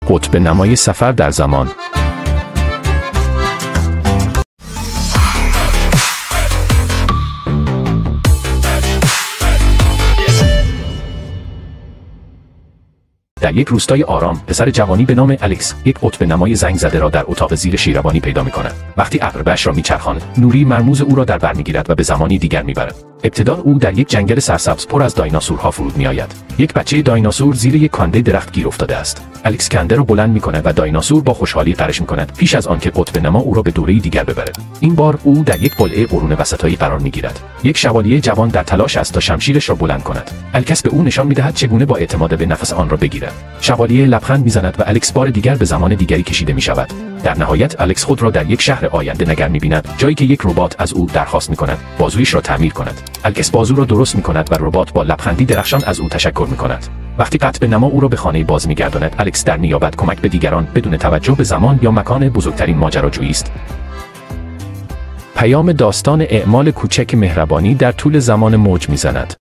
قطب نمای سفر در زمان. در یک روستای آرام، پسر جوانی به نام الکس یک قطب نمای زنگ زده را در اتاق زیر شیروانی پیدا می‌کند. وقتی عقربه‌اش را می‌چرخاند، نوری مرموز او را در بر می‌گیرد و به زمانی دیگر می‌برد. ابتدا او در یک جنگل سرسبز پر از دایناسورها فرود می‌آید. یک بچه دایناسور زیر یک کانده درخت گیر افتاده است. الکس کنده را بلند می‌کند و دایناسور با خوشحالی غرش می‌کند پیش از آنکه قطب نما او را به دوره‌ای دیگر ببرد. این بار او در یک قلعه قرون وسطایی قرار می‌گیرد. یک شوالیه جوان در تلاش است تا شمشیرش را بلند کند. الکس به او نشان می‌دهد چگونه با اعتماد به نفس آن را بگیرد. شوالیه لبخند می‌زند و الکس بار دیگر به زمان دیگری کشیده می‌شود. در نهایت الکس خود را در یک شهر آینده نگر می‌بیند، جایی که یک ربات از او درخواست می‌کند بازویش را تعمیر کند. الکس بازو را درست می‌کند و ربات با لبخندی درخشان از او تشکر می‌کند. وقتی قطب نما او را به خانه باز می‌گرداند، الکس در نیابت کمک به دیگران بدون توجه به زمان یا مکان بزرگترین ماجراجویی است. پیام داستان اعمال کوچک مهربانی در طول زمان موج می‌زند.